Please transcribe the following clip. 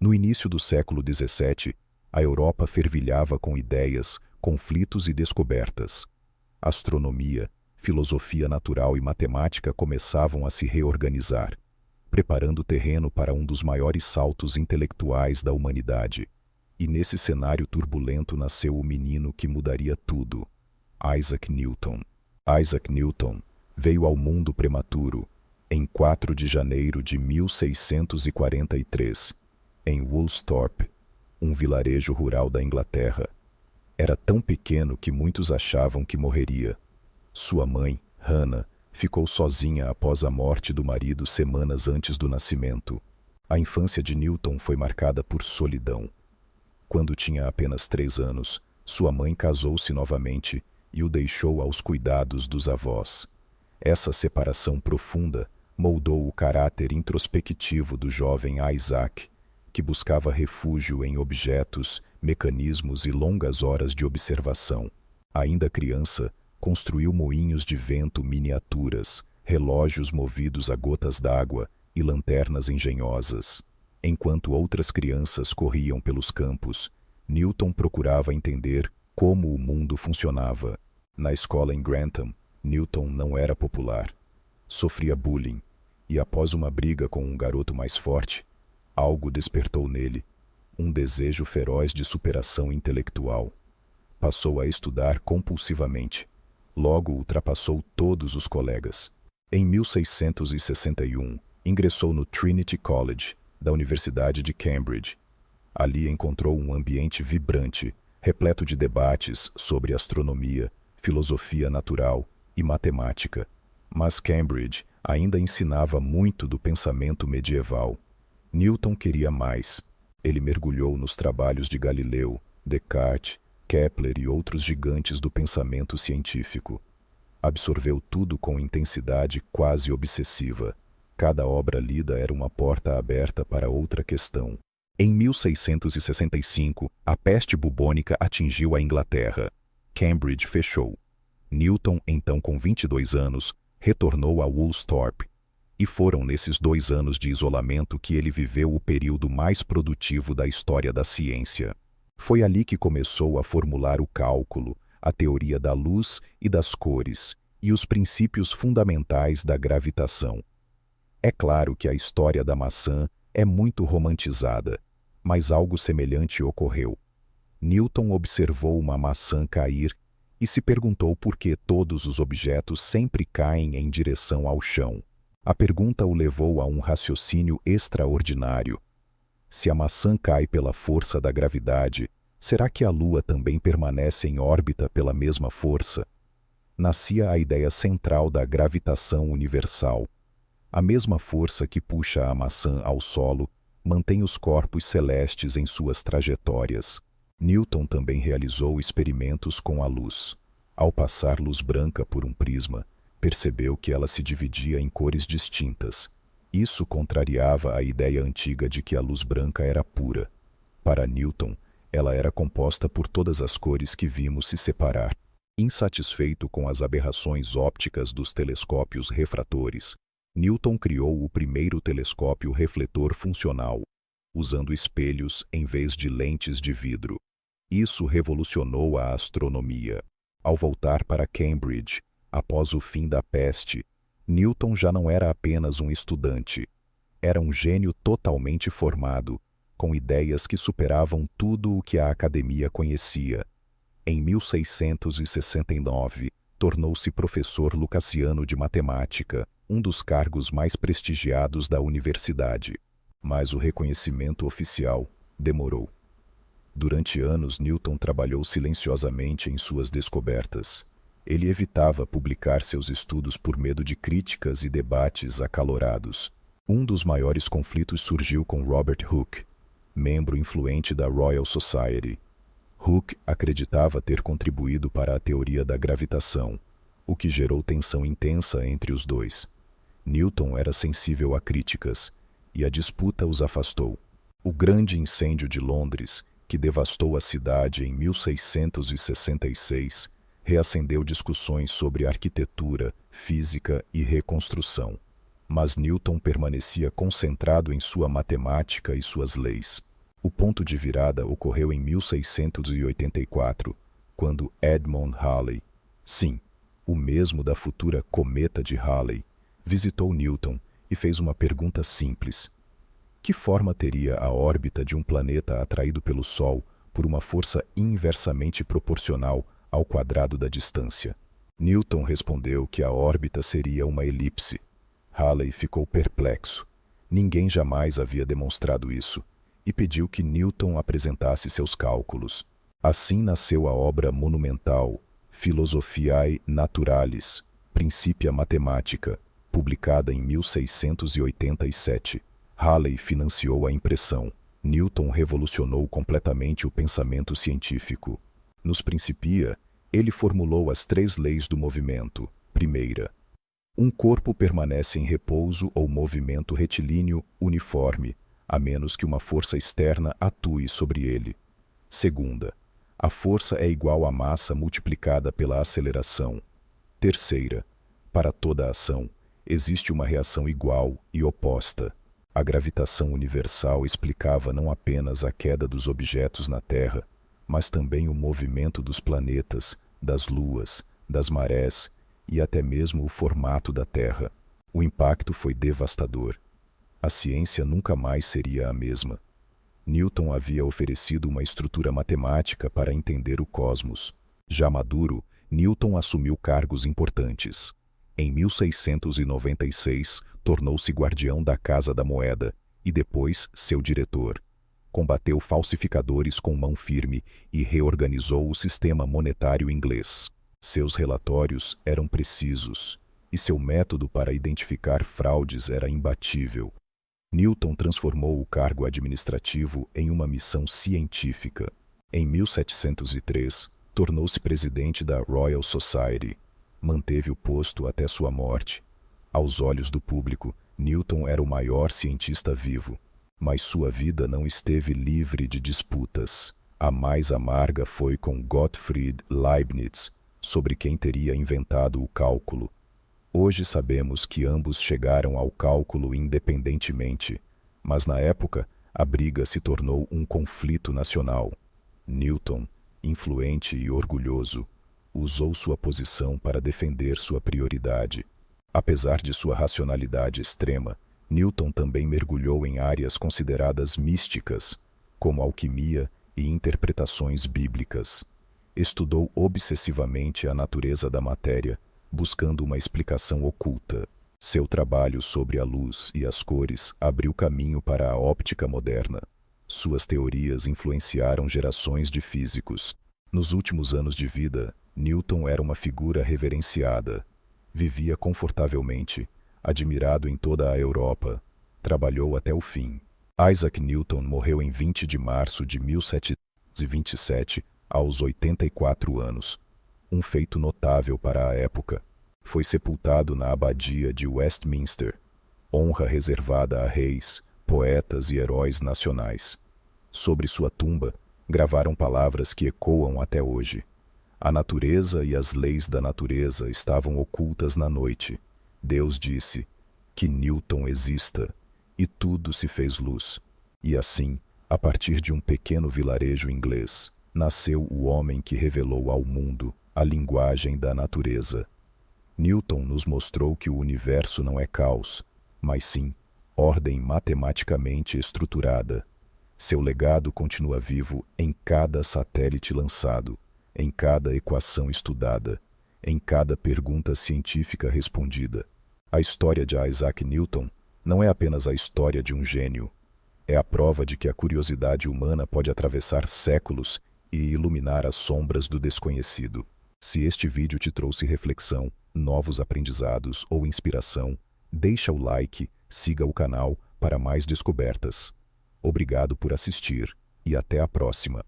No início do século XVII, a Europa fervilhava com ideias, conflitos e descobertas. Astronomia, filosofia natural e matemática começavam a se reorganizar, preparando o terreno para um dos maiores saltos intelectuais da humanidade. E nesse cenário turbulento nasceu o menino que mudaria tudo, Isaac Newton. Isaac Newton veio ao mundo prematuro, em 4 de janeiro de 1643, em Woolsthorpe, um vilarejo rural da Inglaterra. Era tão pequeno que muitos achavam que morreria. Sua mãe, Hannah, ficou sozinha após a morte do marido semanas antes do nascimento. A infância de Newton foi marcada por solidão. Quando tinha apenas 3 anos, sua mãe casou-se novamente e o deixou aos cuidados dos avós. Essa separação profunda moldou o caráter introspectivo do jovem Isaac, que buscava refúgio em objetos, mecanismos e longas horas de observação. Ainda criança, construiu moinhos de vento miniaturas, relógios movidos a gotas d'água e lanternas engenhosas. Enquanto outras crianças corriam pelos campos, Newton procurava entender como o mundo funcionava. Na escola em Grantham, Newton não era popular. Sofria bullying, e após uma briga com um garoto mais forte, algo despertou nele, um desejo feroz de superação intelectual. Passou a estudar compulsivamente. Logo ultrapassou todos os colegas. Em 1661, ingressou no Trinity College, da Universidade de Cambridge. Ali encontrou um ambiente vibrante, repleto de debates sobre astronomia, filosofia natural e matemática. Mas Cambridge ainda ensinava muito do pensamento medieval. Newton queria mais. Ele mergulhou nos trabalhos de Galileu, Descartes, Kepler e outros gigantes do pensamento científico. Absorveu tudo com intensidade quase obsessiva. Cada obra lida era uma porta aberta para outra questão. Em 1665, a peste bubônica atingiu a Inglaterra. Cambridge fechou. Newton, então com 22 anos, retornou a Woolsthorpe. E foram nesses 2 anos de isolamento que ele viveu o período mais produtivo da história da ciência. Foi ali que começou a formular o cálculo, a teoria da luz e das cores, e os princípios fundamentais da gravitação. É claro que a história da maçã é muito romantizada, mas algo semelhante ocorreu. Newton observou uma maçã cair e se perguntou por que todos os objetos sempre caem em direção ao chão. A pergunta o levou a um raciocínio extraordinário. Se a maçã cai pela força da gravidade, será que a Lua também permanece em órbita pela mesma força? Nascia a ideia central da gravitação universal. A mesma força que puxa a maçã ao solo mantém os corpos celestes em suas trajetórias. Newton também realizou experimentos com a luz. Ao passar luz branca por um prisma, percebeu que ela se dividia em cores distintas. Isso contrariava a ideia antiga de que a luz branca era pura. Para Newton, ela era composta por todas as cores que vimos se separar. Insatisfeito com as aberrações ópticas dos telescópios refratores, Newton criou o primeiro telescópio refletor funcional, usando espelhos em vez de lentes de vidro. Isso revolucionou a astronomia. Ao voltar para Cambridge, após o fim da peste, Newton já não era apenas um estudante. Era um gênio totalmente formado, com ideias que superavam tudo o que a academia conhecia. Em 1669, tornou-se professor lucasiano de matemática, um dos cargos mais prestigiados da universidade. Mas o reconhecimento oficial demorou. Durante anos, Newton trabalhou silenciosamente em suas descobertas. Ele evitava publicar seus estudos por medo de críticas e debates acalorados. Um dos maiores conflitos surgiu com Robert Hooke, membro influente da Royal Society. Hooke acreditava ter contribuído para a teoria da gravitação, o que gerou tensão intensa entre os dois. Newton era sensível a críticas, e a disputa os afastou. O grande incêndio de Londres, que devastou a cidade em 1666, reacendeu discussões sobre arquitetura, física e reconstrução. Mas Newton permanecia concentrado em sua matemática e suas leis. O ponto de virada ocorreu em 1684, quando Edmond Halley, sim, o mesmo da futura cometa de Halley, visitou Newton e fez uma pergunta simples: que forma teria a órbita de um planeta atraído pelo Sol por uma força inversamente proporcional ao quadrado da distância? Newton respondeu que a órbita seria uma elipse. Halley ficou perplexo. Ninguém jamais havia demonstrado isso, e pediu que Newton apresentasse seus cálculos. Assim nasceu a obra monumental Philosophiae Naturalis, Principia Mathematica, publicada em 1687. Halley financiou a impressão. Newton revolucionou completamente o pensamento científico. Nos Principia, ele formulou as 3 leis do movimento. Primeira, um corpo permanece em repouso ou movimento retilíneo uniforme, a menos que uma força externa atue sobre ele. Segunda, a força é igual à massa multiplicada pela aceleração. Terceira, para toda ação, existe uma reação igual e oposta. A gravitação universal explicava não apenas a queda dos objetos na Terra, mas também o movimento dos planetas, das luas, das marés e até mesmo o formato da Terra. O impacto foi devastador. A ciência nunca mais seria a mesma. Newton havia oferecido uma estrutura matemática para entender o cosmos. Já maduro, Newton assumiu cargos importantes. Em 1696, tornou-se guardião da Casa da Moeda e depois seu diretor. Combateu falsificadores com mão firme e reorganizou o sistema monetário inglês. Seus relatórios eram precisos e seu método para identificar fraudes era imbatível. Newton transformou o cargo administrativo em uma missão científica. Em 1703, tornou-se presidente da Royal Society. Manteve o posto até sua morte. Aos olhos do público, Newton era o maior cientista vivo. Mas sua vida não esteve livre de disputas. A mais amarga foi com Gottfried Leibniz, sobre quem teria inventado o cálculo. Hoje sabemos que ambos chegaram ao cálculo independentemente, mas na época a briga se tornou um conflito nacional. Newton, influente e orgulhoso, usou sua posição para defender sua prioridade. Apesar de sua racionalidade extrema, Newton também mergulhou em áreas consideradas místicas, como alquimia e interpretações bíblicas. Estudou obsessivamente a natureza da matéria, buscando uma explicação oculta. Seu trabalho sobre a luz e as cores abriu caminho para a óptica moderna. Suas teorias influenciaram gerações de físicos. Nos últimos anos de vida, Newton era uma figura reverenciada. Vivia confortavelmente, admirado em toda a Europa. Trabalhou até o fim. Isaac Newton morreu em 20 de março de 1727, aos 84 anos. Um feito notável para a época. Foi sepultado na abadia de Westminster, honra reservada a reis, poetas e heróis nacionais. Sobre sua tumba, gravaram palavras que ecoam até hoje. A natureza e as leis da natureza estavam ocultas na noite. Deus disse que Newton exista, e tudo se fez luz. E assim, a partir de um pequeno vilarejo inglês, nasceu o homem que revelou ao mundo a linguagem da natureza. Newton nos mostrou que o universo não é caos, mas sim ordem matematicamente estruturada. Seu legado continua vivo em cada satélite lançado, em cada equação estudada, em cada pergunta científica respondida. A história de Isaac Newton não é apenas a história de um gênio. É a prova de que a curiosidade humana pode atravessar séculos e iluminar as sombras do desconhecido. Se este vídeo te trouxe reflexão, novos aprendizados ou inspiração, deixa o like, siga o canal para mais descobertas. Obrigado por assistir e até a próxima.